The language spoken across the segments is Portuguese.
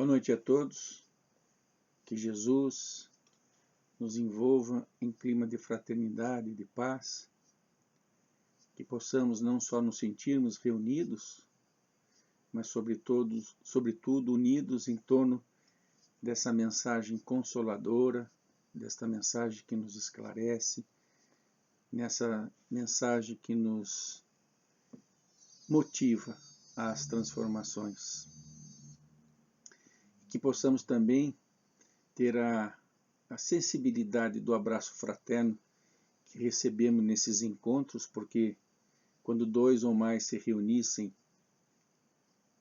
Boa noite a todos, que Jesus nos envolva em clima de fraternidade e de paz, que possamos não só nos sentirmos reunidos, mas sobretudo unidos em torno dessa mensagem consoladora, desta mensagem que nos esclarece, nessa mensagem que nos motiva às transformações. Que possamos também ter a sensibilidade do abraço fraterno que recebemos nesses encontros, porque quando dois ou mais se reunissem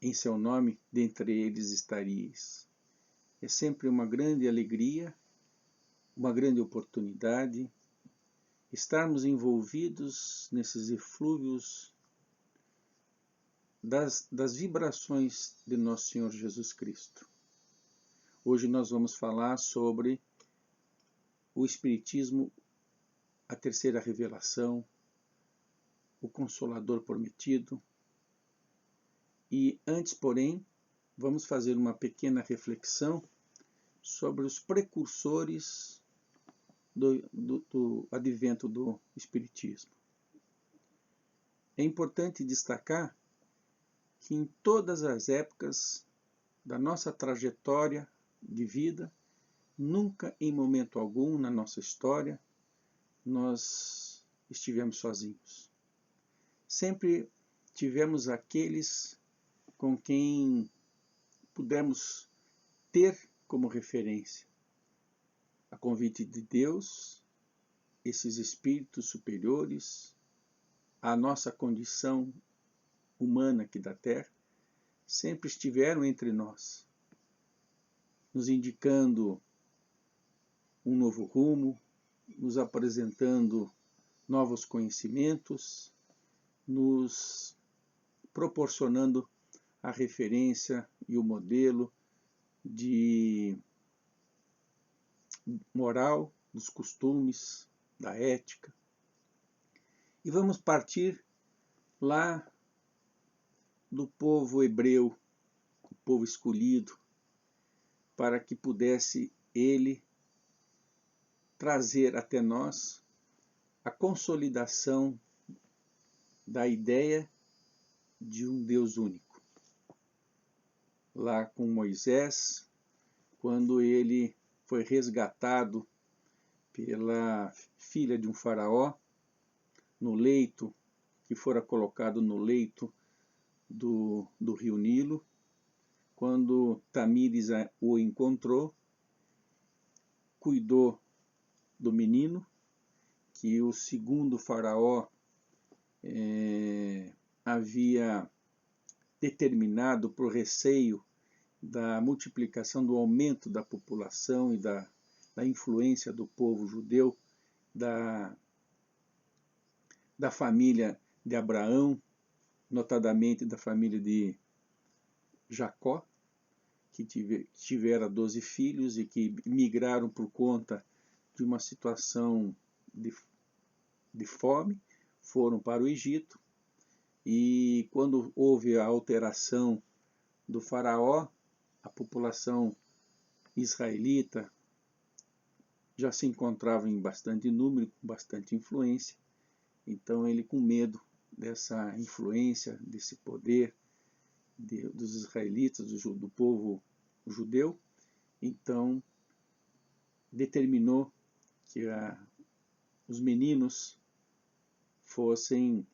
em seu nome, dentre eles estaríeis. É sempre uma grande alegria, uma grande oportunidade estarmos envolvidos nesses eflúvios das vibrações de Nosso Senhor Jesus Cristo. Hoje nós vamos falar sobre o Espiritismo, a terceira revelação, o Consolador prometido. E antes, porém, vamos fazer uma pequena reflexão sobre os precursores do advento do Espiritismo. É importante destacar que em todas as épocas da nossa trajetória de vida, nunca em momento algum na nossa história nós estivemos sozinhos. Sempre tivemos aqueles com quem pudemos ter como referência. A convite de Deus, esses espíritos superiores, à nossa condição humana aqui da Terra, sempre estiveram entre nós, nos indicando um novo rumo, nos apresentando novos conhecimentos, nos proporcionando a referência e o modelo de moral, dos costumes, da ética. E vamos partir lá do povo hebreu, o povo escolhido, para que pudesse ele trazer até nós a consolidação da ideia de um Deus único. Lá com Moisés, quando ele foi resgatado pela filha de um faraó, no leito, que fora colocado no leito do rio Nilo, quando Tamíris o encontrou, cuidou do menino, que o segundo faraó havia determinado por receio da multiplicação, do aumento da população e da influência do povo judeu, da família de Abraão, notadamente da família de Jacó, que tivera 12 filhos e que migraram por conta de uma situação de fome, foram para o Egito, e quando houve a alteração do faraó, a população israelita já se encontrava em bastante número, com bastante influência. Então ele, com medo dessa influência, desse poder dos israelitas, do povo judeu, então determinou que os meninos fossem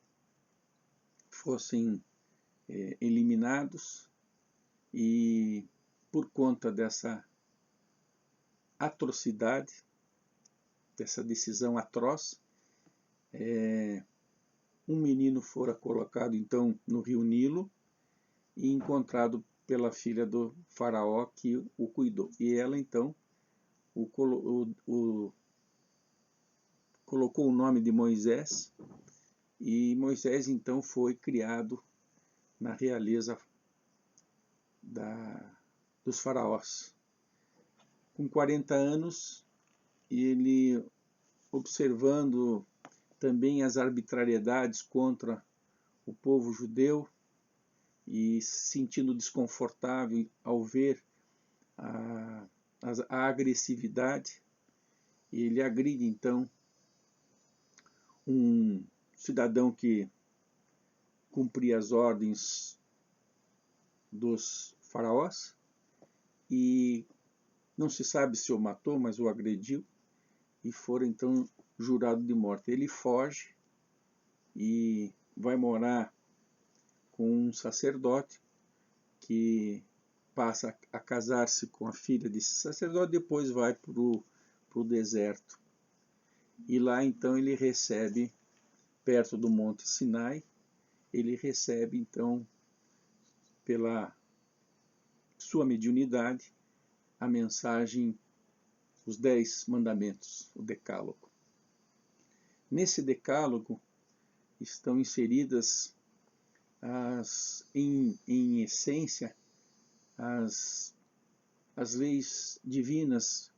eliminados, e por conta dessa atrocidade, dessa decisão atroz, um menino fora colocado então no rio Nilo e encontrado pela filha do faraó que o cuidou. E ela então colocou o nome de Moisés, e Moisés então foi criado na realeza dos faraós. Com 40 anos, ele, observando também as arbitrariedades contra o povo judeu e se sentindo desconfortável ao ver a, a agressividade, e ele agride então um cidadão que cumpria as ordens dos faraós, e não se sabe se o matou, mas o agrediu, e for então jurado de morte. Ele foge e vai morar com um sacerdote que passa a casar-se com a filha desse sacerdote, depois vai para o deserto. E lá então ele recebe, perto do Monte Sinai, ele recebe então, pela sua mediunidade, a mensagem, os 10 mandamentos, o decálogo. Nesse decálogo estão inseridas, em essência, as leis divinas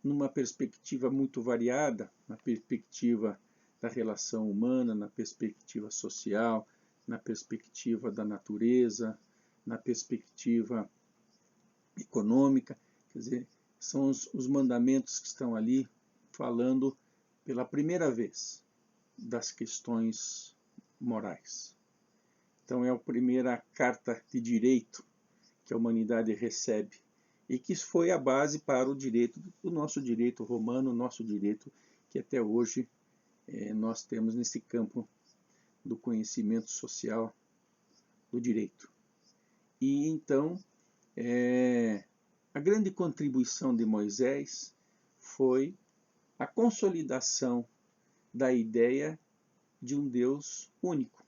numa perspectiva muito variada, na perspectiva da relação humana, na perspectiva social, na perspectiva da natureza, na perspectiva econômica. Quer dizer, são os mandamentos que estão ali falando pela primeira vez das questões morais. Então é a primeira carta de direito que a humanidade recebe e que foi a base para o direito, o nosso direito romano, o nosso direito que até hoje nós temos nesse campo do conhecimento social do direito. E então a grande contribuição de Moisés foi a consolidação da ideia de um Deus único.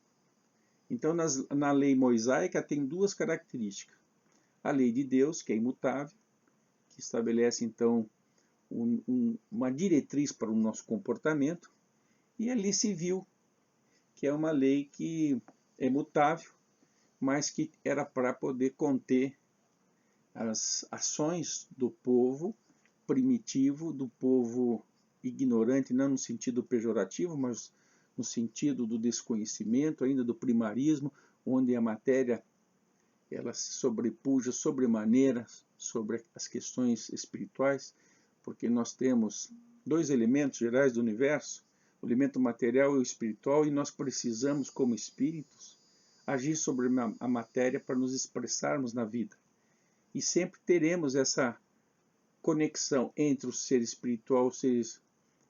Então, na lei mosaica tem 2 características. A lei de Deus, que é imutável, que estabelece então uma diretriz para o nosso comportamento, e a lei civil, que é uma lei que é mutável, mas que era para poder conter as ações do povo primitivo, do povo ignorante, não no sentido pejorativo, mas no sentido do desconhecimento, ainda do primarismo, onde a matéria ela se sobrepuja sobremaneira sobre as questões espirituais, porque nós temos 2 elementos gerais do universo, o elemento material e o espiritual, e nós precisamos, como espíritos, agir sobre a matéria para nos expressarmos na vida. E sempre teremos essa conexão entre o ser espiritual e o ser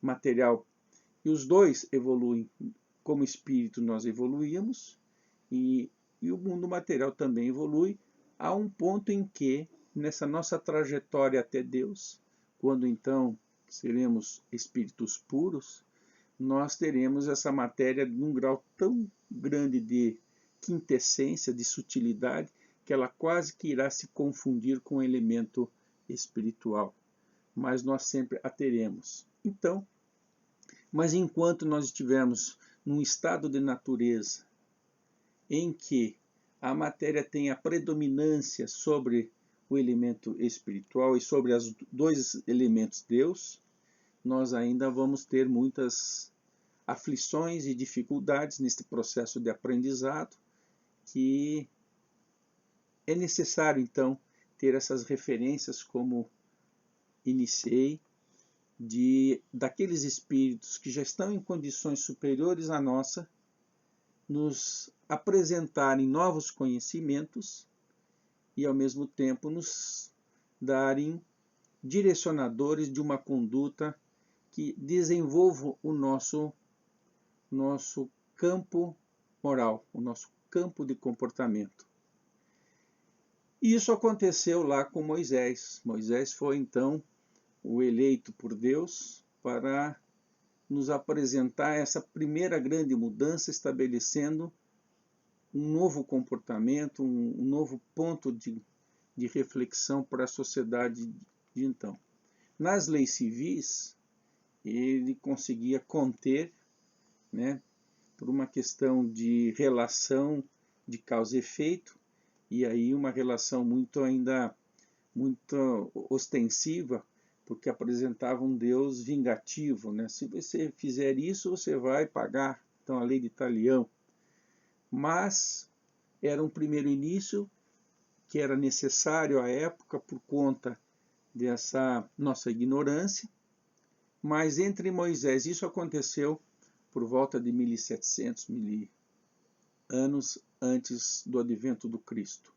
material. E os 2 evoluem. Como espírito nós evoluímos e o mundo material também evolui, a um ponto em que, nessa nossa trajetória até Deus, quando então seremos espíritos puros, nós teremos essa matéria num grau tão grande de quintessência, de sutilidade, que ela quase que irá se confundir com o elemento espiritual. Mas nós sempre a teremos. Então, mas enquanto nós estivermos num estado de natureza em que a matéria tem a predominância sobre o elemento espiritual e sobre os 2 elementos Deus, nós ainda vamos ter muitas aflições e dificuldades neste processo de aprendizado, que é necessário então ter essas referências, como iniciei, daqueles espíritos que já estão em condições superiores à nossa, nos apresentarem novos conhecimentos e, ao mesmo tempo, nos darem direcionadores de uma conduta que desenvolva o nosso campo moral, o nosso campo de comportamento. E isso aconteceu lá com Moisés. Moisés foi, então, o eleito por Deus para nos apresentar essa primeira grande mudança, estabelecendo um novo comportamento, um novo ponto de reflexão para a sociedade de então. Nas leis civis, ele conseguia conter, por uma questão de relação de causa e efeito, e aí uma relação muito ostensiva, porque apresentava um Deus vingativo, Se você fizer isso, você vai pagar. Então, a lei de Talião. Mas era um primeiro início que era necessário à época por conta dessa nossa ignorância, mas entre Moisés, isso aconteceu por volta de 1700 anos antes do advento do Cristo.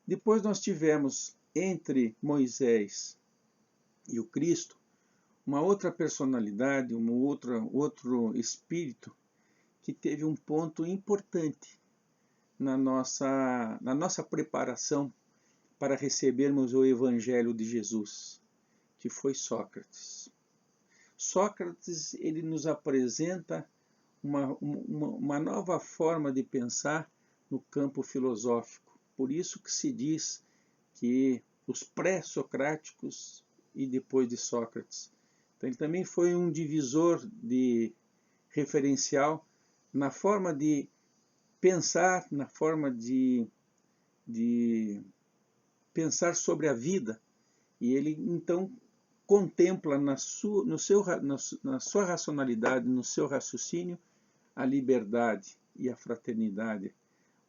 Depois nós tivemos entre Moisés e o Cristo uma outra personalidade, outro espírito que teve um ponto importante na nossa preparação para recebermos o Evangelho de Jesus, que foi Sócrates. Sócrates, ele nos apresenta uma nova forma de pensar no campo filosófico. Por isso que se diz que os pré-socráticos e depois de Sócrates. Então, ele também foi um divisor de referencial na forma de pensar, na forma de pensar sobre a vida. E ele, então, contempla na sua racionalidade, no seu raciocínio, a liberdade e a fraternidade,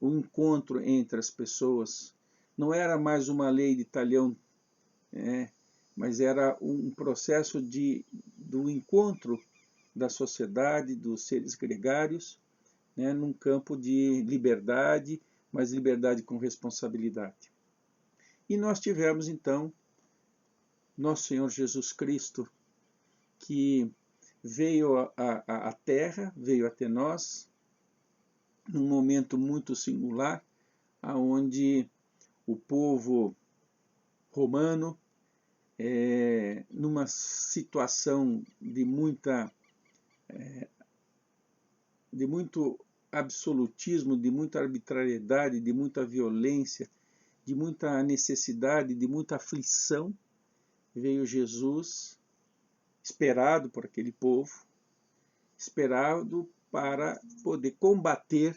o encontro entre as pessoas. Não era mais uma lei de Talhão, mas era um processo do encontro da sociedade, dos seres gregários, num campo de liberdade, mas liberdade com responsabilidade. E nós tivemos, então, nosso Senhor Jesus Cristo, que veio à Terra, veio até nós, num momento muito singular, onde o povo romano, numa situação de muito absolutismo, de muita arbitrariedade, de muita violência, de muita necessidade, de muita aflição, veio Jesus, esperado por aquele povo, esperado para poder combater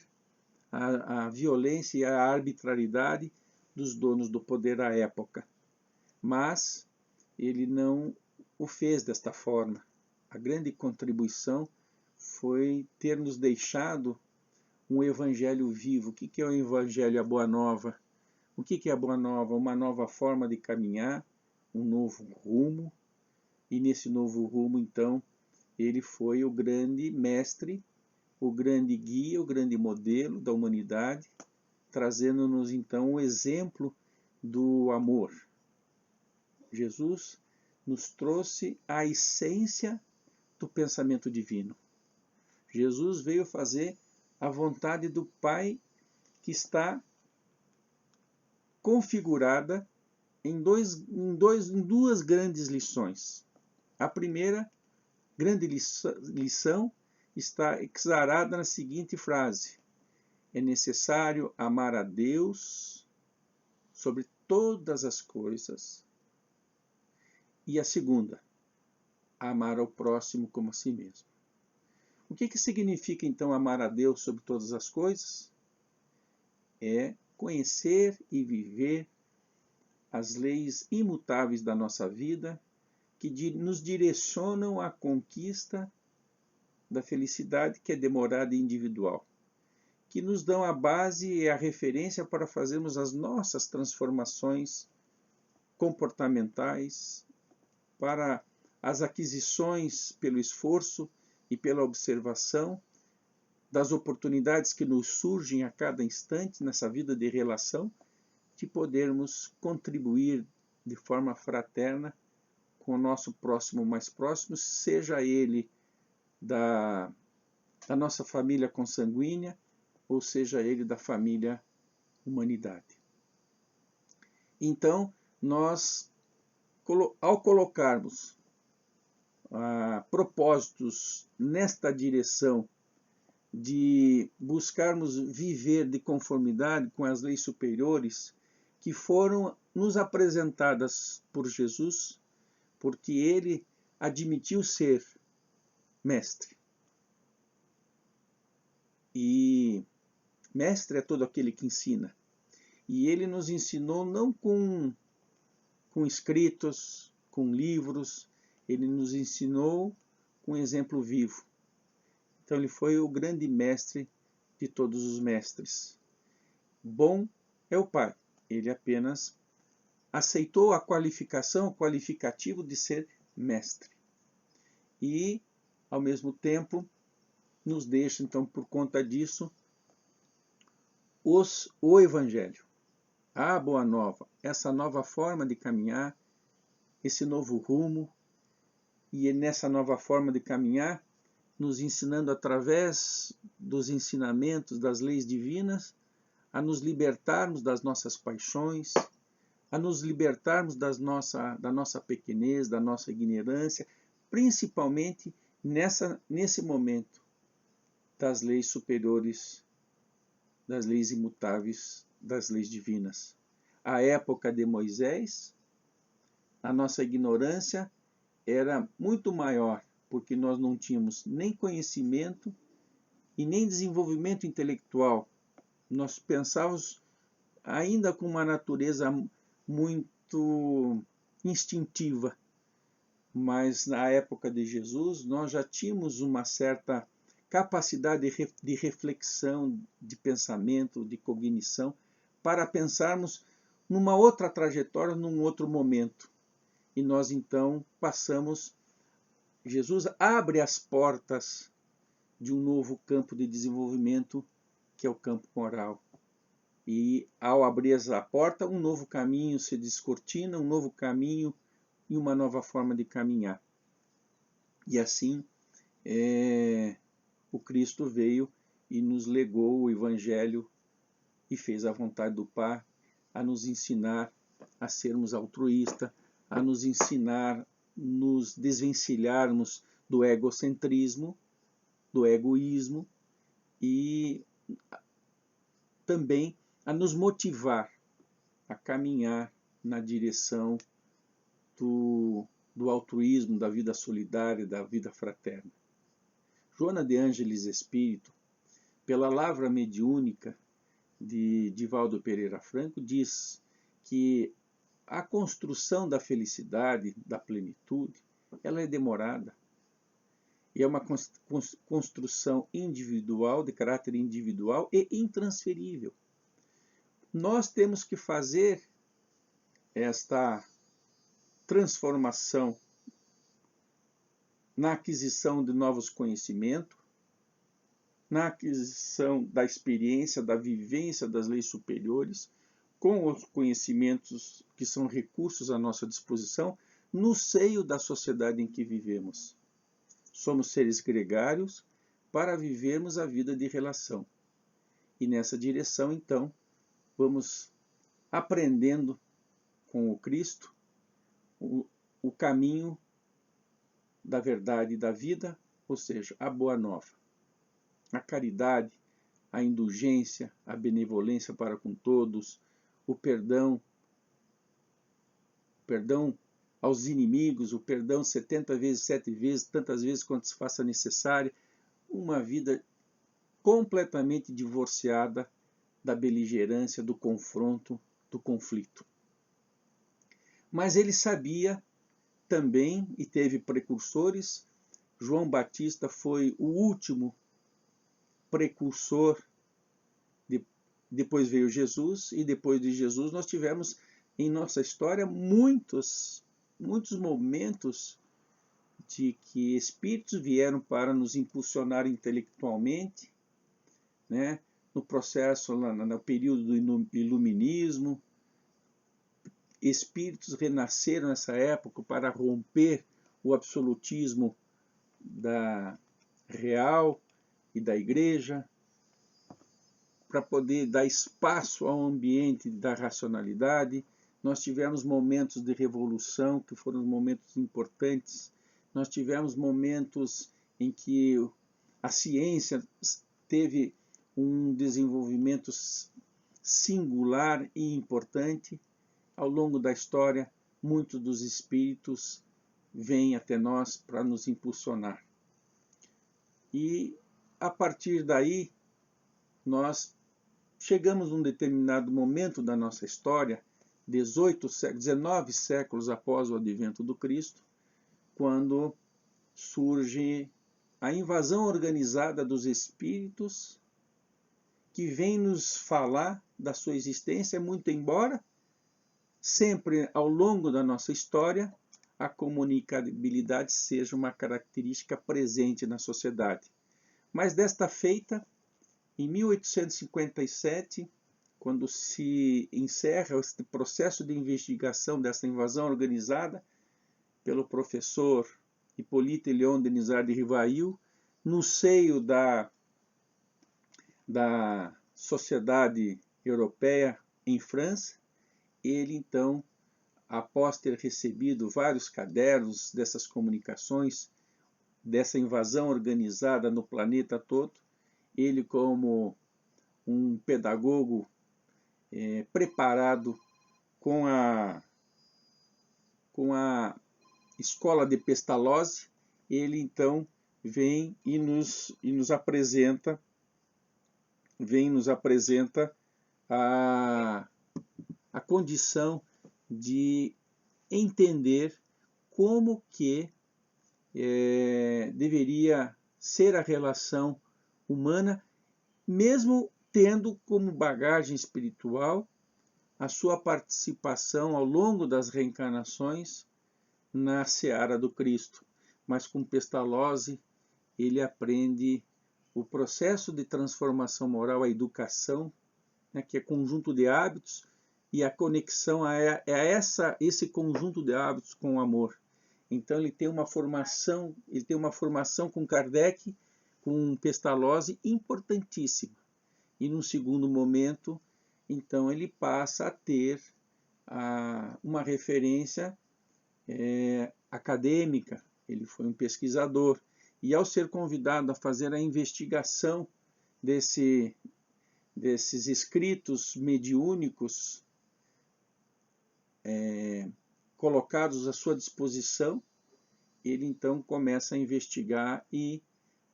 a violência e a arbitrariedade dos donos do poder à época. Mas ele não o fez desta forma. A grande contribuição foi ter nos deixado um evangelho vivo. O que é o evangelho, a boa nova? O que é a boa nova? Uma nova forma de caminhar, um novo rumo. E nesse novo rumo, então, ele foi o grande mestre, o grande guia, o grande modelo da humanidade, trazendo-nos, então, o exemplo do amor. Jesus nos trouxe a essência do pensamento divino. Jesus veio fazer a vontade do Pai, que está configurada em duas grandes lições. A primeira grande lição está exarada na seguinte frase: é necessário amar a Deus sobre todas as coisas. E a segunda, amar ao próximo como a si mesmo. O que significa, então, amar a Deus sobre todas as coisas? É conhecer e viver as leis imutáveis da nossa vida, que nos direcionam à conquista da felicidade, que é demorada e individual, que nos dão a base e a referência para fazermos as nossas transformações comportamentais, para as aquisições pelo esforço e pela observação das oportunidades que nos surgem a cada instante nessa vida de relação, de podermos contribuir de forma fraterna com o nosso próximo mais próximo, seja ele da nossa família consanguínea, ou seja ele da família humanidade. Então, nós, ao colocarmos propósitos nesta direção de buscarmos viver de conformidade com as leis superiores que foram nos apresentadas por Jesus, porque ele admitiu ser mestre. E mestre é todo aquele que ensina. E ele nos ensinou não com escritos, com livros, ele nos ensinou com exemplo vivo. Então ele foi o grande mestre de todos os mestres. Bom é o Pai, ele apenas aceitou a qualificação, o qualificativo de ser mestre. E, ao mesmo tempo, nos deixa, então, por conta disso, o Evangelho, a Boa Nova, essa nova forma de caminhar, esse novo rumo, e nessa nova forma de caminhar, nos ensinando através dos ensinamentos das leis divinas, a nos libertarmos das nossas paixões, a nos libertarmos da nossa pequenez, da nossa ignorância, principalmente nesse momento das leis superiores, das leis imutáveis, das leis divinas. A época de Moisés, a nossa ignorância era muito maior, porque nós não tínhamos nem conhecimento e nem desenvolvimento intelectual. Nós pensávamos ainda com uma natureza muito instintiva, mas na época de Jesus nós já tínhamos uma certa capacidade de reflexão, de pensamento, de cognição, para pensarmos numa outra trajetória, num outro momento. E nós então passamos, Jesus abre as portas de um novo campo de desenvolvimento, que é o campo moral. E ao abrir essa porta, um novo caminho se descortina, um novo caminho e uma nova forma de caminhar. E assim, o Cristo veio e nos legou o Evangelho e fez a vontade do Pai, a nos ensinar a sermos altruístas, a nos ensinar, nos desvencilharmos do egocentrismo, do egoísmo, e também a nos motivar a caminhar na direção do altruísmo, da vida solidária, da vida fraterna. Joana de Ângeles Espírito, pela lavra mediúnica de Divaldo Pereira Franco, diz que a construção da felicidade, da plenitude, ela é demorada. E é uma construção individual, de caráter individual e intransferível. Nós temos que fazer esta transformação na aquisição de novos conhecimentos, na aquisição da experiência, da vivência das leis superiores, com os conhecimentos que são recursos à nossa disposição, no seio da sociedade em que vivemos. Somos seres gregários para vivermos a vida de relação. E nessa direção, então, vamos aprendendo com o Cristo o caminho da verdade e da vida, ou seja, a boa nova. A caridade, a indulgência, a benevolência para com todos, o perdão aos inimigos, o perdão 70 vezes, 7 vezes, tantas vezes quanto se faça necessário, uma vida completamente divorciada da beligerância, do confronto, do conflito. Mas ele sabia também, e teve precursores, João Batista foi o último precursor, depois veio Jesus, e depois de Jesus nós tivemos em nossa história muitos momentos de que espíritos vieram para nos impulsionar intelectualmente, né? No processo, no período do iluminismo, espíritos renasceram nessa época para romper o absolutismo da real e da igreja, para poder dar espaço ao ambiente da racionalidade. Nós tivemos momentos de revolução, que foram momentos importantes. Nós tivemos momentos em que a ciência teve um desenvolvimento singular e importante. Ao longo da história, muitos dos espíritos vêm até nós para nos impulsionar. E, a partir daí, nós chegamos num determinado momento da nossa história, 19 séculos após o advento do Cristo, quando surge a invasão organizada dos espíritos, que vem nos falar da sua existência, muito embora sempre ao longo da nossa história, a comunicabilidade seja uma característica presente na sociedade. Mas desta feita, em 1857, quando se encerra este processo de investigação dessa invasão organizada pelo professor Hippolyte Léon Denisard de Rivail, no seio da Sociedade Europeia em França, ele então, após ter recebido vários cadernos dessas comunicações, dessa invasão organizada no planeta todo, ele, como um pedagogo preparado com a escola de Pestalozzi, ele então vem e nos apresenta a condição de entender como que deveria ser a relação humana, mesmo tendo como bagagem espiritual a sua participação ao longo das reencarnações na seara do Cristo. Mas com Pestalozzi ele aprende o processo de transformação moral, a educação, né, que é conjunto de hábitos, e a conexão a esse conjunto de hábitos com o amor. Então ele tem uma formação com Kardec, com Pestalozzi, importantíssima. E num segundo momento, então ele passa a ter uma referência acadêmica. Ele foi um pesquisador. E ao ser convidado a fazer a investigação desses escritos mediúnicos colocados à sua disposição, ele então começa a investigar e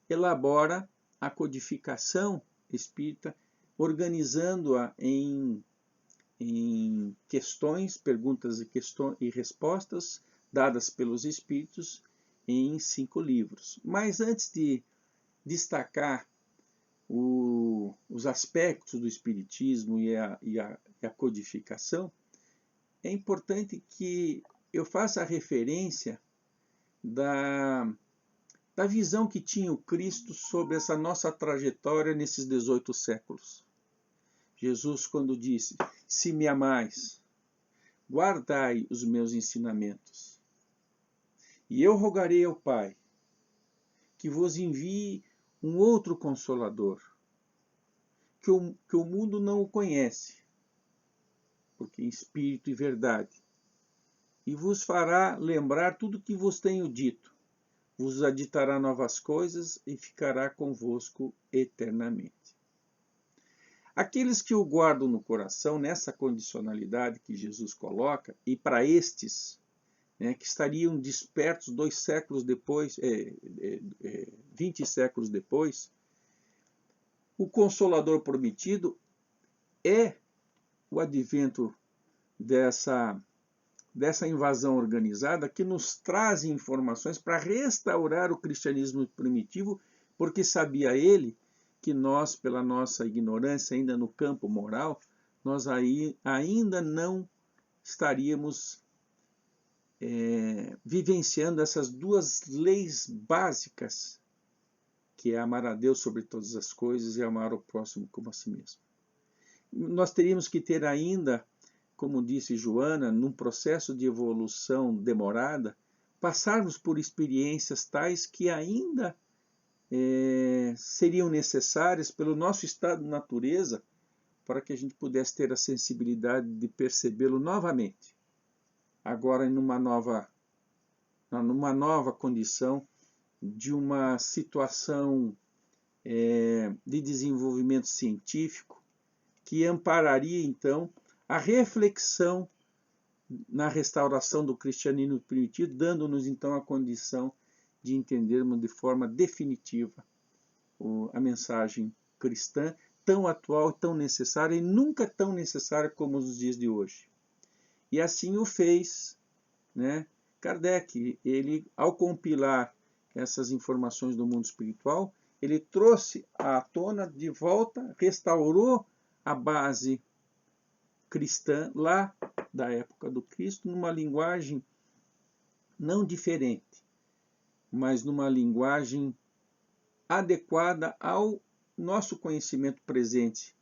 elabora a codificação espírita, organizando-a em questões, perguntas e respostas dadas pelos espíritos em 5 livros. Mas antes de destacar os aspectos do espiritismo e a codificação, é importante que eu faça a referência da visão que tinha o Cristo sobre essa nossa trajetória nesses 18 séculos. Jesus, quando disse: "Se me amais, guardai os meus ensinamentos, e eu rogarei ao Pai que vos envie um outro Consolador, que o mundo não o conhece, porque é espírito e verdade, e vos fará lembrar tudo o que vos tenho dito, vos aditará novas coisas e ficará convosco eternamente." Aqueles que o guardam no coração, nessa condicionalidade que Jesus coloca, e para estes, que estariam despertos 2 séculos depois, 20 séculos depois, o Consolador prometido é o advento dessa invasão organizada que nos traz informações para restaurar o cristianismo primitivo, porque sabia ele que nós, pela nossa ignorância ainda no campo moral, nós ainda não estaríamos vivenciando essas 2 leis básicas, que é amar a Deus sobre todas as coisas e amar o próximo como a si mesmo. Nós teríamos que ter ainda, como disse Joana, num processo de evolução demorada, passarmos por experiências tais que ainda seriam necessárias pelo nosso estado de natureza para que a gente pudesse ter a sensibilidade de percebê-lo novamente, agora numa nova condição de uma situação de desenvolvimento científico que ampararia então a reflexão na restauração do cristianismo primitivo, dando-nos então a condição de entendermos de forma definitiva a mensagem cristã, tão atual, tão necessária e nunca tão necessária como nos dias de hoje. E assim o fez, Kardec. Ele, ao compilar essas informações do mundo espiritual, ele trouxe à tona de volta, restaurou a base cristã lá da época do Cristo, numa linguagem não diferente, mas numa linguagem adequada ao nosso conhecimento presente.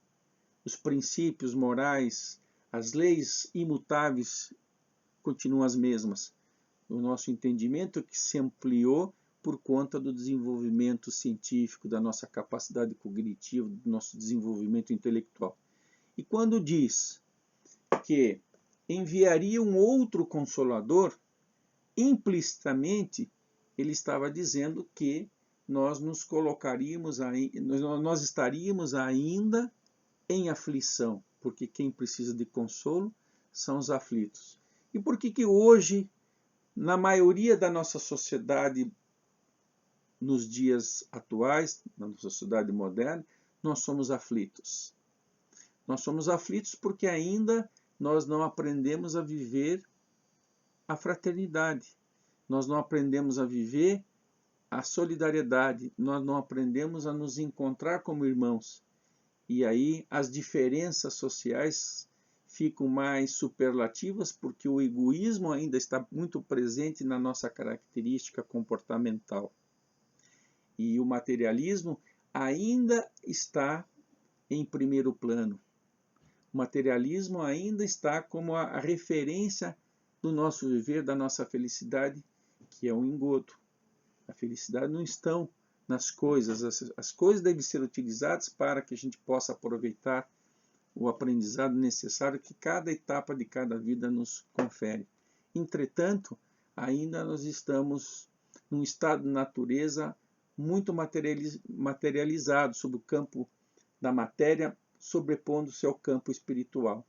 Os princípios morais, as leis imutáveis continuam as mesmas. O nosso entendimento que se ampliou por conta do desenvolvimento científico, da nossa capacidade cognitiva, do nosso desenvolvimento intelectual. E quando diz que enviaria um outro Consolador, implicitamente ele estava dizendo que nós estaríamos ainda em aflição, porque quem precisa de consolo são os aflitos. E por que hoje, na maioria da nossa sociedade, nos dias atuais, na sociedade moderna, nós somos aflitos? Nós somos aflitos porque ainda nós não aprendemos a viver a fraternidade, nós não aprendemos a viver a solidariedade, nós não aprendemos a nos encontrar como irmãos. E aí as diferenças sociais ficam mais superlativas porque o egoísmo ainda está muito presente na nossa característica comportamental. E o materialismo ainda está em primeiro plano. O materialismo ainda está como a referência do nosso viver, da nossa felicidade, que é um engodo. A felicidade não está nas coisas. As coisas devem ser utilizadas para que a gente possa aproveitar o aprendizado necessário que cada etapa de cada vida nos confere. Entretanto, ainda nós estamos num estado de natureza muito materializado, sob o campo da matéria, sobrepondo-se ao campo espiritual.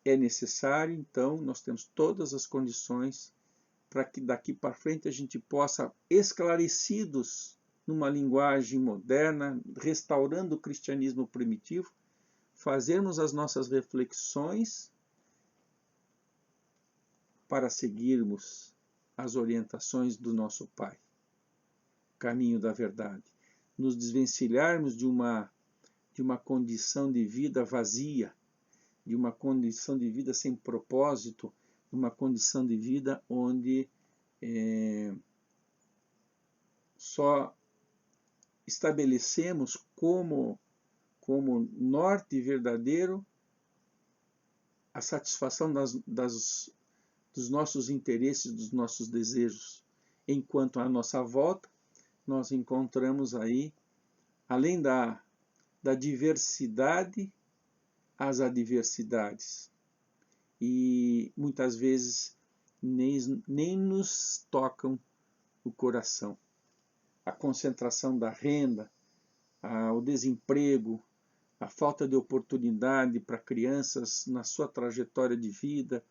É necessário, então, nós temos todas as condições para que daqui para frente a gente possa, esclarecidos numa linguagem moderna, restaurando o cristianismo primitivo, fazermos as nossas reflexões para seguirmos as orientações do nosso Pai, o caminho da verdade, nos desvencilharmos de uma condição de vida vazia, de uma condição de vida sem propósito, uma condição de vida onde só estabelecemos como norte verdadeiro a satisfação dos nossos interesses, dos nossos desejos. Enquanto à nossa volta, nós encontramos aí, além da diversidade, as adversidades. E muitas vezes nem nos tocam o coração. A concentração da renda, o desemprego, a falta de oportunidade para crianças na sua trajetória de vida,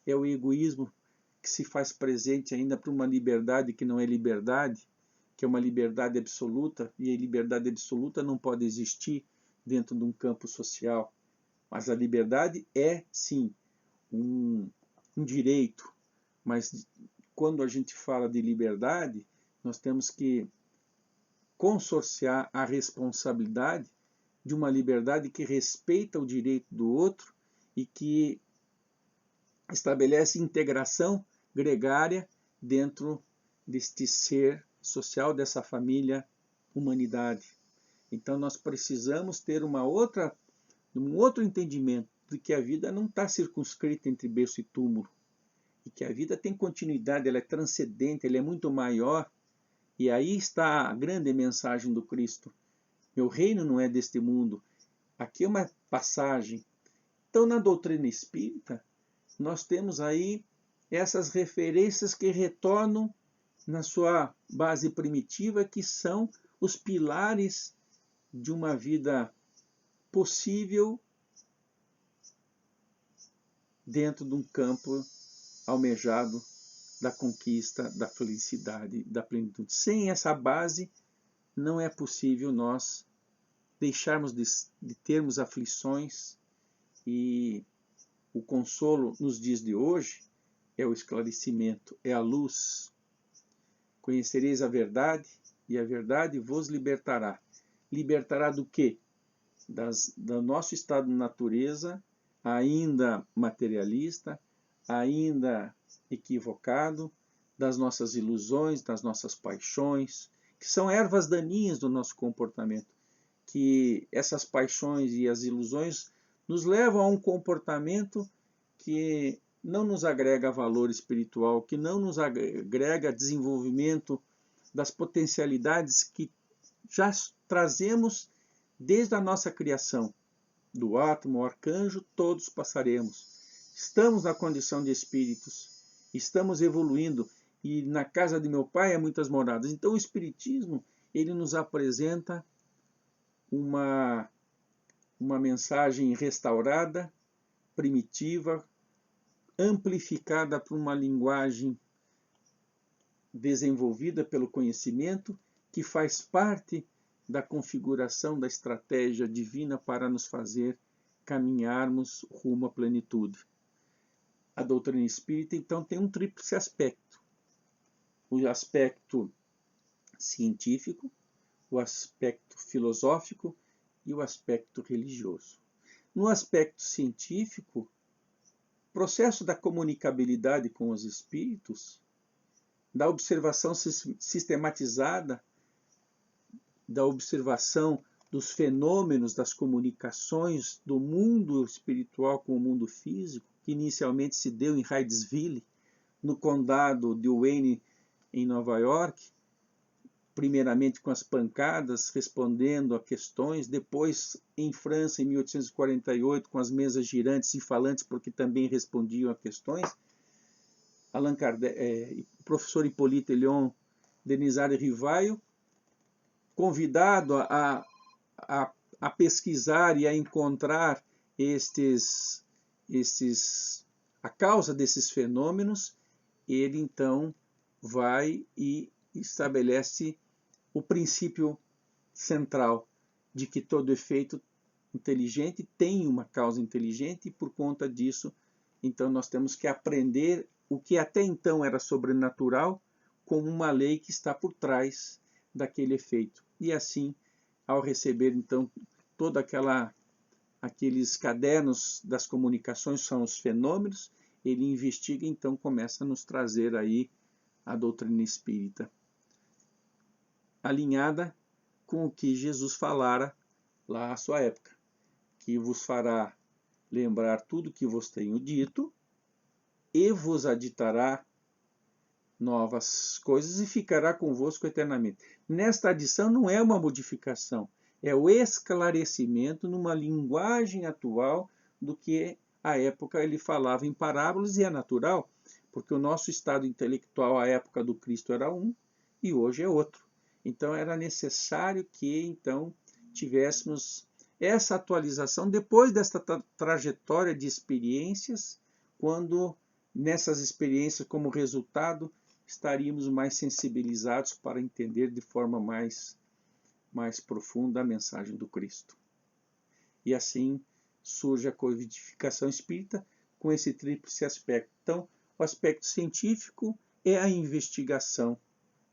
é o egoísmo que se faz presente ainda para uma liberdade que não é liberdade, que é uma liberdade absoluta, e a liberdade absoluta não pode existir dentro de um campo social. Mas a liberdade é, sim, um direito, mas quando a gente fala de liberdade, nós temos que consorciar a responsabilidade de uma liberdade que respeita o direito do outro e que estabelece integração gregária dentro deste ser social, dessa família humanidade. Então nós precisamos ter um outro entendimento de que a vida não está circunscrita entre berço e túmulo, e que a vida tem continuidade, ela é transcendente, ela é muito maior. E aí está a grande mensagem do Cristo. Meu reino não é deste mundo. Aqui é uma passagem. Então, na doutrina espírita, nós temos aí essas referências que retornam na sua base primitiva, que são os pilares de uma vida possível dentro de um campo almejado da conquista, da felicidade, da plenitude. Sem essa base, não é possível nós deixarmos de termos aflições, e o consolo nos dias de hoje é o esclarecimento, é a luz. Conhecereis a verdade, e a verdade vos libertará. Libertará do quê? Do nosso estado de natureza, ainda materialista, ainda equivocado, das nossas ilusões, das nossas paixões, que são ervas daninhas do nosso comportamento, que essas paixões e as ilusões nos levam a um comportamento que não nos agrega valor espiritual, que não nos agrega desenvolvimento das potencialidades que já trazemos desde a nossa criação. Do átomo ao arcanjo, todos passaremos. Estamos na condição de espíritos, estamos evoluindo, e na casa de meu pai há muitas moradas. Então o Espiritismo, ele nos apresenta uma mensagem restaurada, primitiva, amplificada por uma linguagem desenvolvida pelo conhecimento, que faz parte da configuração da estratégia divina para nos fazer caminharmos rumo à plenitude. A doutrina espírita, então, tem um tríplice aspecto. O aspecto científico, o aspecto filosófico e o aspecto religioso. No aspecto científico, o processo da comunicabilidade com os espíritos, da observação sistematizada, da observação dos fenômenos das comunicações do mundo espiritual com o mundo físico, que inicialmente se deu em Hydesville, no condado de Wayne, em Nova York, primeiramente com as pancadas, respondendo a questões, depois em França, em 1848, com as mesas girantes e falantes, porque também respondiam a questões. Allan Kardec, o professor Hippolyte Léon Denisard Rivaio, convidado a pesquisar e a encontrar a causa desses fenômenos, ele então vai e estabelece o princípio central de que todo efeito inteligente tem uma causa inteligente, e por conta disso, então nós temos que aprender o que até então era sobrenatural como uma lei que está por trás daquele efeito. E assim, ao receber então toda aqueles cadernos das comunicações, são os fenômenos, ele investiga, então começa a nos trazer aí a doutrina espírita, alinhada com o que Jesus falara lá à sua época, que vos fará lembrar tudo que vos tenho dito e vos aditará novas coisas e ficará convosco eternamente. Nesta adição não é uma modificação, é o esclarecimento numa linguagem atual do que à época ele falava em parábolas, e é natural, porque o nosso estado intelectual à época do Cristo era um e hoje é outro. Então era necessário que então tivéssemos essa atualização depois desta trajetória de experiências, quando nessas experiências, como resultado, estaríamos mais sensibilizados para entender de forma mais profunda a mensagem do Cristo. E assim surge a codificação espírita com esse tríplice aspecto. Então, o aspecto científico é a investigação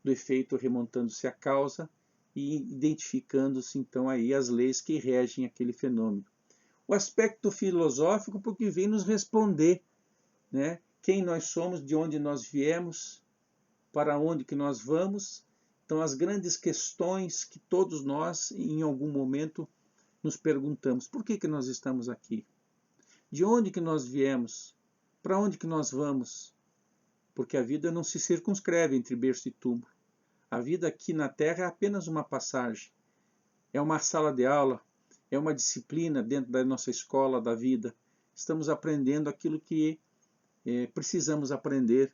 do efeito remontando-se à causa e identificando-se então aí as leis que regem aquele fenômeno. O aspecto filosófico, porque vem nos responder, né, quem nós somos, de onde nós viemos, para onde que nós vamos. Então, as grandes questões que todos nós, em algum momento, nos perguntamos: por que nós estamos aqui? De onde que nós viemos? Para onde que nós vamos? Porque a vida não se circunscreve entre berço e túmulo. A vida aqui na Terra é apenas uma passagem. É uma sala de aula, é uma disciplina dentro da nossa escola da vida. Estamos aprendendo aquilo que precisamos aprender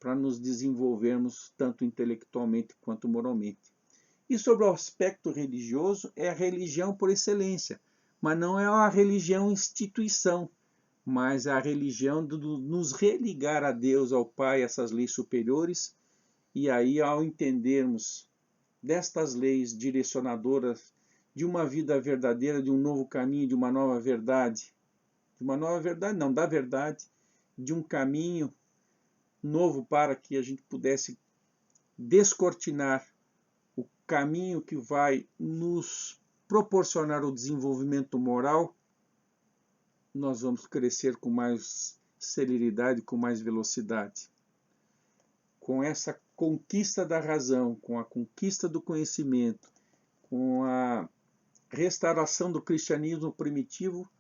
para nos desenvolvermos tanto intelectualmente quanto moralmente. E sobre o aspecto religioso, é a religião por excelência, mas não é a religião instituição, mas a religião de nos religar a Deus, ao Pai, essas leis superiores, e aí ao entendermos destas leis direcionadoras de uma vida verdadeira, de um novo caminho, de uma nova verdade, da verdade, de um caminho novo para que a gente pudesse descortinar o caminho que vai nos proporcionar o desenvolvimento moral, nós vamos crescer com mais celeridade, com mais velocidade. Com essa conquista da razão, com a conquista do conhecimento, com a restauração do cristianismo primitivo,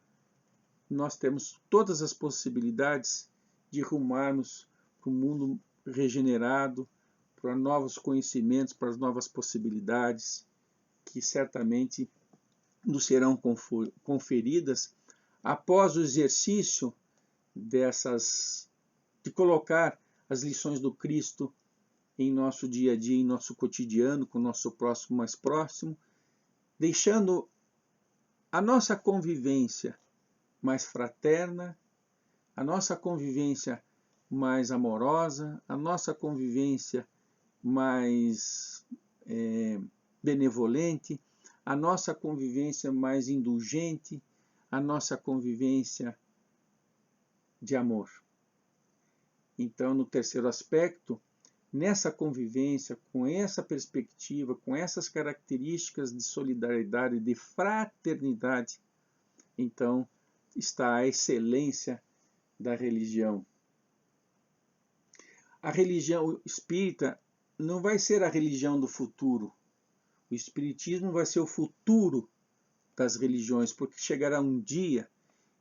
nós temos todas as possibilidades de rumarmos para um mundo regenerado, para novos conhecimentos, para as novas possibilidades, que certamente nos serão conferidas após o exercício de colocar as lições do Cristo em nosso dia a dia, em nosso cotidiano, com o nosso próximo mais próximo, deixando a nossa convivência mais fraterna, a nossa convivência mais amorosa, a nossa convivência mais benevolente, a nossa convivência mais indulgente, a nossa convivência de amor. Então, no terceiro aspecto, nessa convivência, com essa perspectiva, com essas características de solidariedade, de fraternidade, então está a excelência da religião. A religião espírita não vai ser a religião do futuro. O espiritismo vai ser o futuro das religiões, porque chegará um dia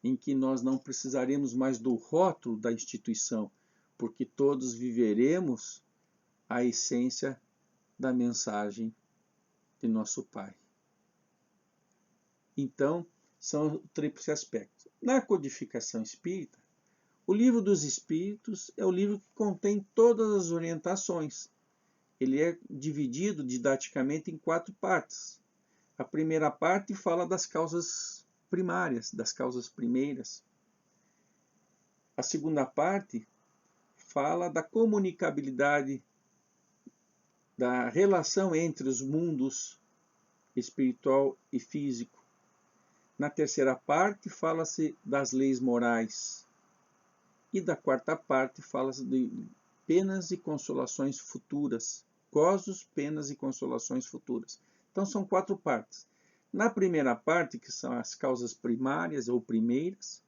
em que nós não precisaremos mais do rótulo da instituição, porque todos viveremos a essência da mensagem de nosso Pai. Então, são o tríplice aspecto. Na codificação espírita, o Livro dos Espíritos é o livro que contém todas as orientações. Ele é dividido didaticamente em 4 partes. A primeira parte fala das causas primárias, das causas primeiras. A segunda parte fala da comunicabilidade, da relação entre os mundos espiritual e físico. Na terceira parte fala-se das leis morais. E da quarta parte fala-se de penas e consolações futuras. Gozos, penas e consolações futuras. Então são 4 partes. Na primeira parte, que são as causas primárias ou primeiras,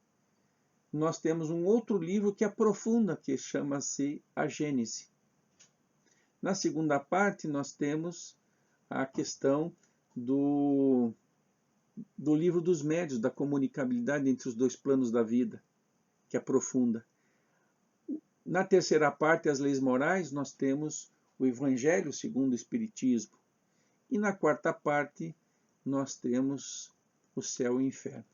nós temos um outro livro que aprofunda, que chama-se a Gênese. Na segunda parte, nós temos a questão do livro dos médiuns, da comunicabilidade entre os 2 planos da vida, que aprofunda. Na terceira parte, as leis morais, nós temos o Evangelho segundo o Espiritismo. E na quarta parte, nós temos o céu e o inferno.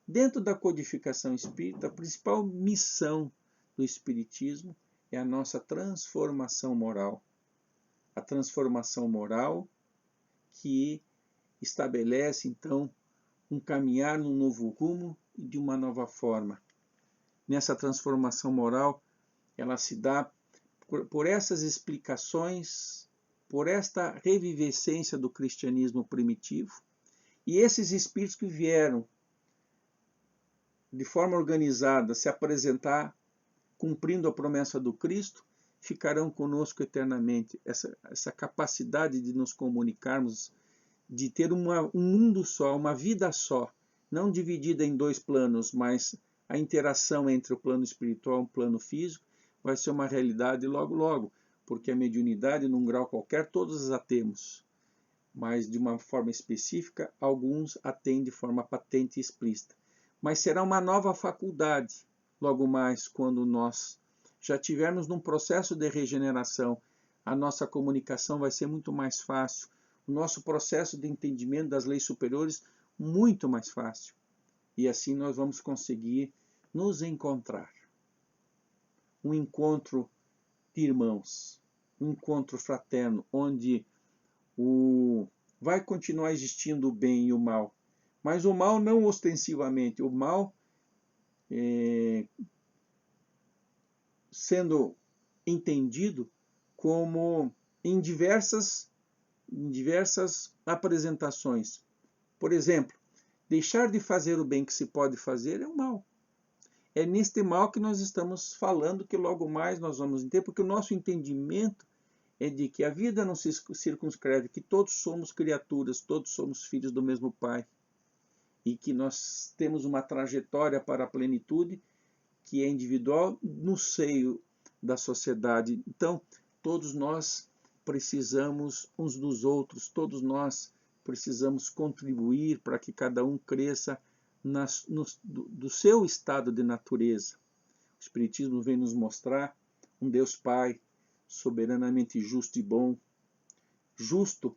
Dentro da codificação espírita, a principal missão do Espiritismo é a nossa transformação moral. A transformação moral que estabelece, então, um caminhar num novo rumo e de uma nova forma. Nessa transformação moral, ela se dá por essas explicações, por esta revivescência do cristianismo primitivo, e esses espíritos que vieram de forma organizada se apresentar, cumprindo a promessa do Cristo, ficarão conosco eternamente. Essa capacidade de nos comunicarmos, de ter um mundo só, uma vida só, não dividida em 2 planos, mas a interação entre o plano espiritual e o plano físico vai ser uma realidade logo, logo, porque a mediunidade, num grau qualquer, todos a temos, mas de uma forma específica, alguns a têm de forma patente e explícita. Mas será uma nova faculdade, logo mais, quando nós já estivermos num processo de regeneração, a nossa comunicação vai ser muito mais fácil, o nosso processo de entendimento das leis superiores muito mais fácil. E assim nós vamos conseguir nos encontrar. Um encontro de irmãos, um encontro fraterno, onde vai continuar existindo o bem e o mal, mas o mal não ostensivamente, o mal sendo entendido como em diversas apresentações. Por exemplo, deixar de fazer o bem que se pode fazer é o mal. É neste mal que nós estamos falando, que logo mais nós vamos entender, porque o nosso entendimento é de que a vida não se circunscreve, que todos somos criaturas, todos somos filhos do mesmo Pai. e que nós temos uma trajetória para a plenitude que é individual no seio da sociedade. Então, todos nós precisamos uns dos outros, todos nós precisamos contribuir para que cada um cresça do seu estado de natureza. O Espiritismo vem nos mostrar um Deus Pai soberanamente justo e bom. Justo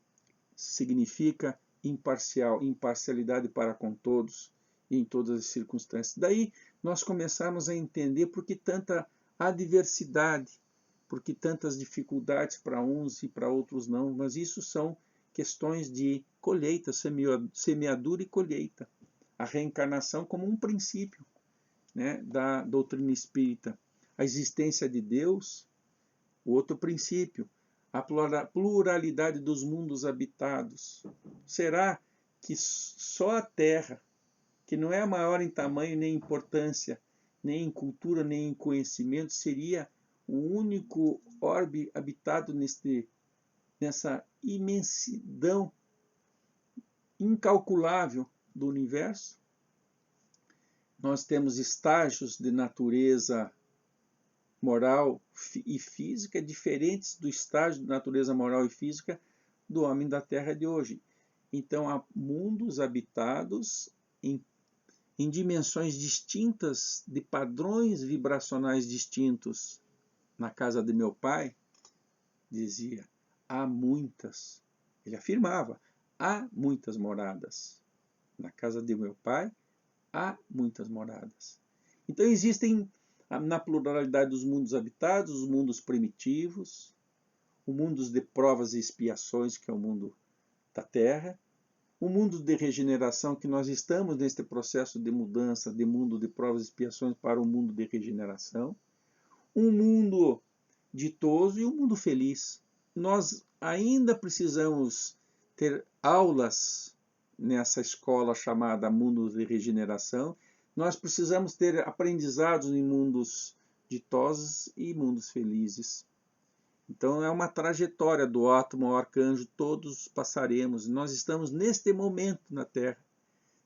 significa imparcial, imparcialidade para com todos e em todas as circunstâncias. Daí nós começamos a entender por que tanta adversidade, por que tantas dificuldades para uns e para outros não, mas isso são questões de colheita, semeadura e colheita. A reencarnação como um princípio, né, da doutrina espírita. A existência de Deus, o outro princípio. A pluralidade dos mundos habitados. Será que só a Terra, que não é a maior em tamanho nem em importância, nem em cultura, nem em conhecimento, seria o único orbe habitado nessa imensidão incalculável do universo? Nós temos estágios de natureza moral e física diferentes do estágio de natureza moral e física do homem da Terra de hoje. Então, há mundos habitados em dimensões distintas, de padrões vibracionais distintos. Na casa de meu pai, dizia, há muitas, ele afirmava, há muitas moradas. Na casa de meu pai, há muitas moradas. Então existem, na pluralidade dos mundos habitados, os mundos primitivos, o mundo de provas e expiações, que é o mundo da Terra, o mundo de regeneração, que nós estamos neste processo de mudança de mundo de provas e expiações para o mundo de regeneração, um mundo ditoso e um mundo feliz. Nós ainda precisamos ter aulas nessa escola chamada Mundo de Regeneração. Nós precisamos ter aprendizados em mundos ditosos e mundos felizes. Então é uma trajetória do átomo ao arcanjo, todos passaremos. Nós estamos neste momento na Terra,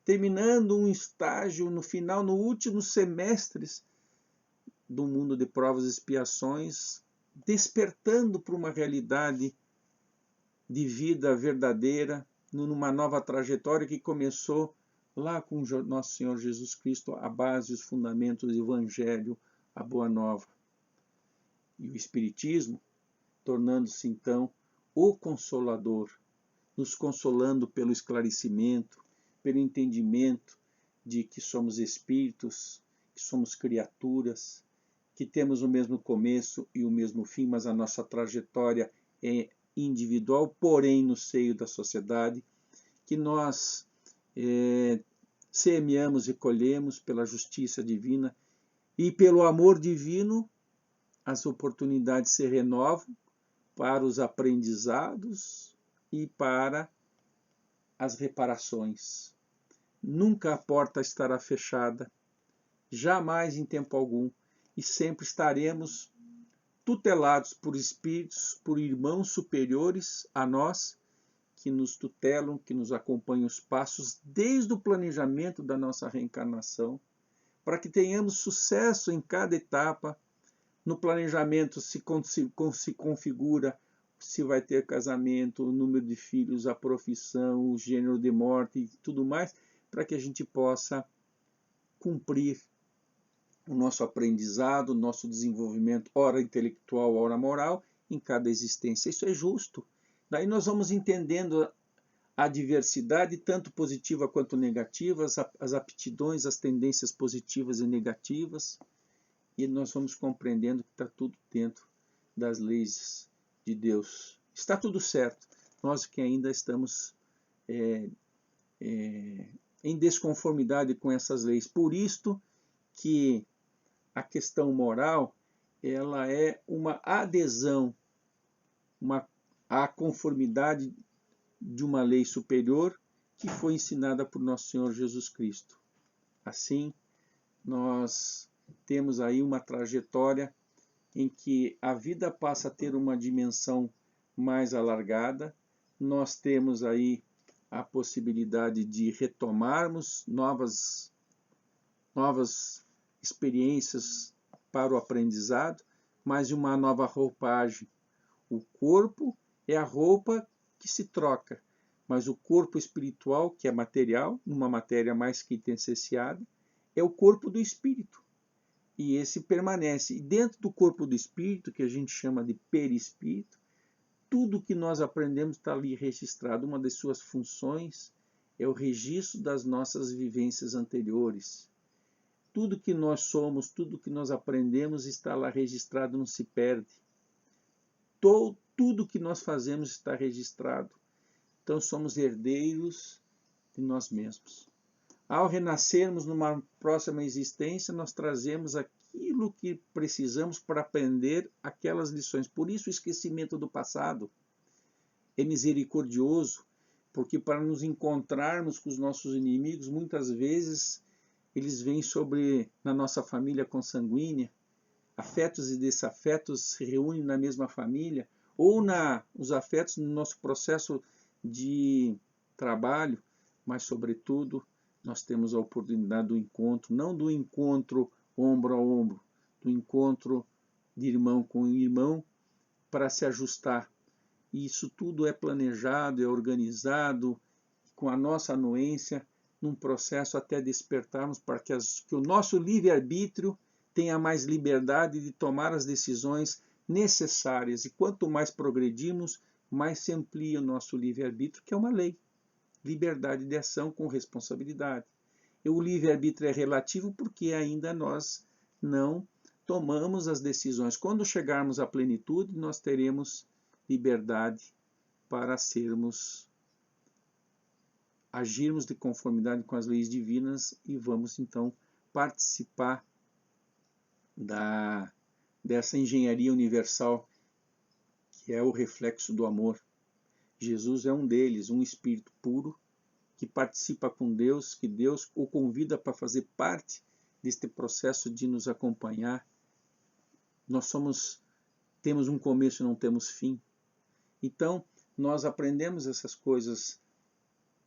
terminando um estágio no final, no último semestre do mundo de provas e expiações, despertando para uma realidade de vida verdadeira, numa nova trajetória que começou lá com Nosso Senhor Jesus Cristo, a base, os fundamentos do Evangelho, a Boa Nova. E o Espiritismo, tornando-se então o Consolador, nos consolando pelo esclarecimento, pelo entendimento de que somos espíritos, que somos criaturas, que temos o mesmo começo e o mesmo fim, mas a nossa trajetória é individual, porém no seio da sociedade, que nós semeamos e colhemos pela justiça divina e pelo amor divino, as oportunidades se renovam para os aprendizados e para as reparações. Nunca a porta estará fechada, jamais em tempo algum, e sempre estaremos tutelados por espíritos, por irmãos superiores a nós, que nos tutelam, que nos acompanham os passos desde o planejamento da nossa reencarnação, para que tenhamos sucesso em cada etapa. No planejamento se configura se vai ter casamento, o número de filhos, a profissão, o gênero de morte e tudo mais, para que a gente possa cumprir o nosso aprendizado, o nosso desenvolvimento, ora intelectual, ora moral, em cada existência. Isso é justo. Daí nós vamos entendendo a diversidade, tanto positiva quanto negativa, as aptidões, as tendências positivas e negativas, e nós vamos compreendendo que está tudo dentro das leis de Deus. Está tudo certo. Nós que ainda estamos em desconformidade com essas leis. Por isto que a questão moral ela é uma adesão à conformidade de uma lei superior que foi ensinada por Nosso Senhor Jesus Cristo. Assim, nós temos aí uma trajetória em que a vida passa a ter uma dimensão mais alargada. Nós temos aí a possibilidade de retomarmos novas experiências para o aprendizado, mas uma nova roupagem. O corpo é a roupa que se troca, mas o corpo espiritual, que é material, uma matéria mais que essenciada, é o corpo do espírito. E esse permanece. E dentro do corpo do espírito, que a gente chama de perispírito, tudo que nós aprendemos está ali registrado. Uma das suas funções é o registro das nossas vivências anteriores. Tudo que nós somos, tudo que nós aprendemos está lá registrado, não se perde. Tudo que nós fazemos está registrado. Então somos herdeiros de nós mesmos. Ao renascermos numa próxima existência, nós trazemos aquilo que precisamos para aprender aquelas lições. Por isso o esquecimento do passado é misericordioso, porque para nos encontrarmos com os nossos inimigos, muitas vezes eles vêm na nossa família consanguínea, afetos e desafetos se reúnem na mesma família, ou os afetos no nosso processo de trabalho, mas sobretudo nós temos a oportunidade do encontro, não do encontro ombro a ombro, do encontro de irmão com irmão para se ajustar. E isso tudo é planejado, é organizado, com a nossa anuência, num processo até despertarmos para que o nosso livre-arbítrio tenha mais liberdade de tomar as decisões necessárias. E quanto mais progredimos, mais se amplia o nosso livre-arbítrio, que é uma lei. Liberdade de ação com responsabilidade. E o livre-arbítrio é relativo porque ainda nós não tomamos as decisões. Quando chegarmos à plenitude, nós teremos liberdade para agirmos de conformidade com as leis divinas e vamos então participar dessa engenharia universal que é o reflexo do amor. Jesus é um deles, um espírito puro que participa com Deus, que Deus o convida para fazer parte deste processo de nos acompanhar. Nós temos um começo e não temos fim. Então, nós aprendemos essas coisas,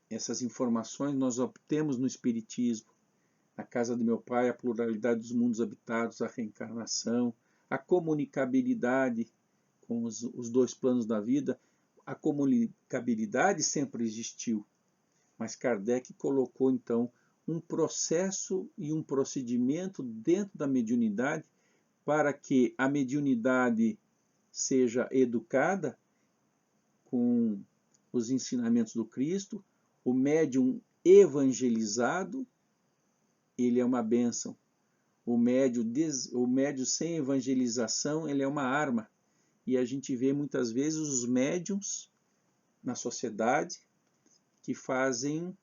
essas informações, nós obtemos no Espiritismo, na casa do meu pai, a pluralidade dos mundos habitados, a reencarnação, a comunicabilidade com os dois planos da vida. A comunicabilidade sempre existiu, mas Kardec colocou então um processo e um procedimento dentro da mediunidade para que a mediunidade seja educada com os ensinamentos do Cristo, o médium evangelizado, ele é uma bênção. O médium sem evangelização, ele é uma arma. E a gente vê muitas vezes os médiums na sociedade que fazem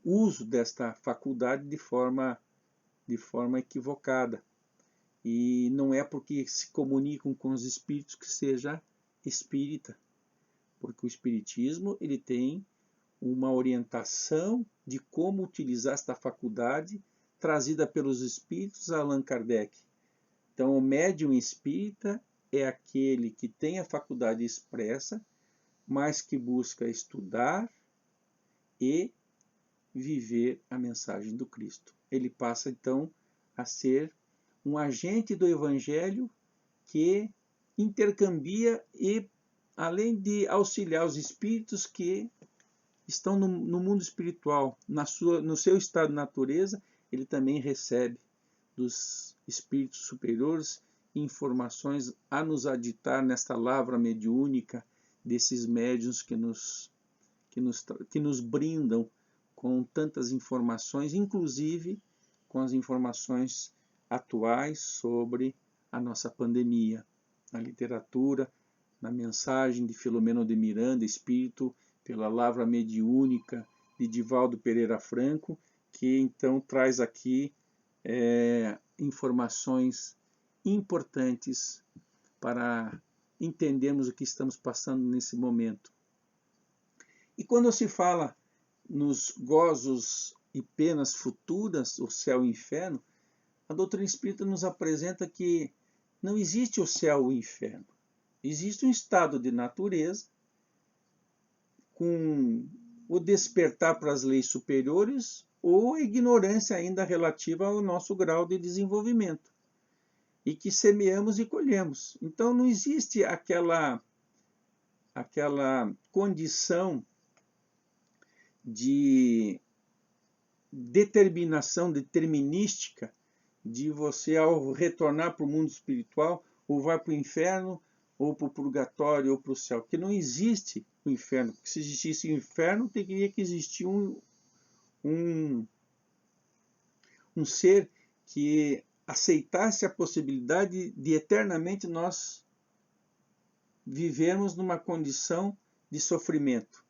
uso desta faculdade de forma equivocada. E não é porque se comunicam com os espíritos que seja espírita, porque o espiritismo ele tem uma orientação de como utilizar esta faculdade trazida pelos espíritos a Allan Kardec. Então, o médium espírita é aquele que tem a faculdade expressa, mas que busca estudar e viver a mensagem do Cristo. Ele passa, então, a ser um agente do Evangelho que intercambia e, além de auxiliar os espíritos que estão no mundo espiritual, no seu estado de natureza, ele também recebe dos espíritos superiores informações a nos aditar nesta lavra mediúnica desses médiuns que nos brindam com tantas informações, inclusive com as informações atuais sobre a nossa pandemia. Na literatura, na mensagem de Filomeno de Miranda, Espírito, pela lavra mediúnica de Divaldo Pereira Franco, que então traz aqui informações importantes para entendermos o que estamos passando nesse momento. E quando se fala nos gozos e penas futuras, o céu e o inferno, a doutrina espírita nos apresenta que não existe o céu e o inferno. Existe um estado de natureza com o despertar para as leis superiores ou a ignorância ainda relativa ao nosso grau de desenvolvimento. E que semeamos e colhemos. Então não existe aquela condição de determinação determinística de você, ao retornar para o mundo espiritual, ou vai para o inferno, ou para o purgatório, ou para o céu. Porque não existe o inferno. Porque se existisse o inferno, teria que existir um ser que aceitasse a possibilidade de eternamente nós vivermos numa condição de sofrimento.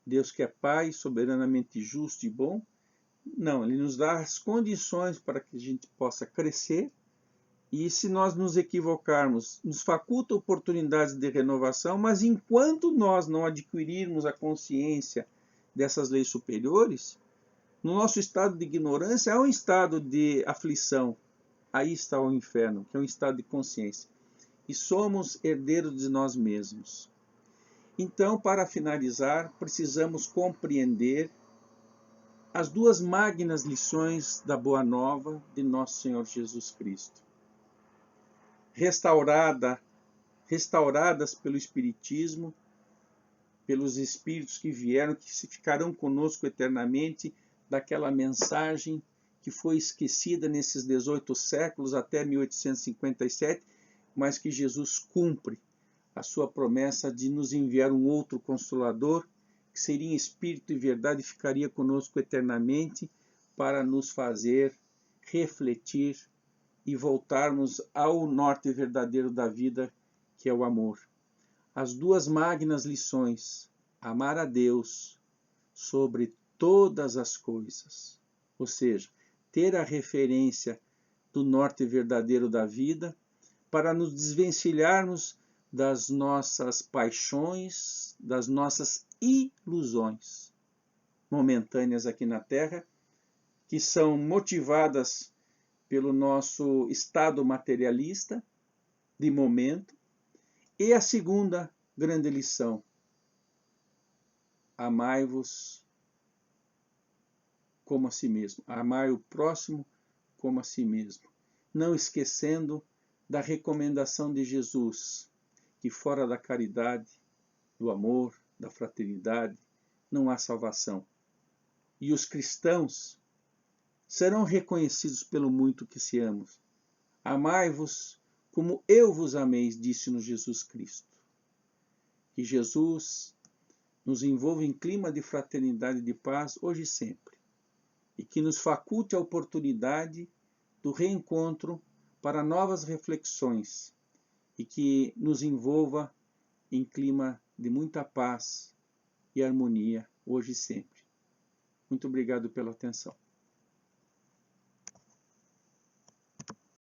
Deus, que é Pai, soberanamente justo e bom, não, Ele nos dá as condições para que a gente possa crescer, e se nós nos equivocarmos, nos faculta oportunidades de renovação, mas enquanto nós não adquirirmos a consciência dessas leis superiores, no nosso estado de ignorância há um estado de aflição. Aí está o inferno, que é um estado de consciência. E somos herdeiros de nós mesmos. Então, para finalizar, precisamos compreender as duas magnas lições da Boa Nova de Nosso Senhor Jesus Cristo. Restauradas pelo Espiritismo, pelos Espíritos que vieram, que se ficarão conosco eternamente, daquela mensagem que foi esquecida nesses 18 séculos até 1857, mas que Jesus cumpre a sua promessa de nos enviar um outro Consolador, que seria em espírito e verdade e ficaria conosco eternamente, para nos fazer refletir e voltarmos ao norte verdadeiro da vida, que é o amor. As duas magnas lições: amar a Deus sobre todas as coisas, ou seja, ter a referência do norte verdadeiro da vida, para nos desvencilharmos das nossas paixões, das nossas ilusões momentâneas aqui na Terra, que são motivadas pelo nosso estado materialista de momento. E a segunda grande lição: amai-vos como a si mesmo, amai o próximo como a si mesmo, não esquecendo da recomendação de Jesus, que fora da caridade, do amor, da fraternidade, não há salvação. E os cristãos serão reconhecidos pelo muito que se amam. Amai-vos como eu vos amei, disse-nos Jesus Cristo. Que Jesus nos envolva em clima de fraternidade e de paz hoje e sempre, e que nos faculte a oportunidade do reencontro para novas reflexões, e que nos envolva em clima de muita paz e harmonia hoje e sempre. Muito obrigado pela atenção.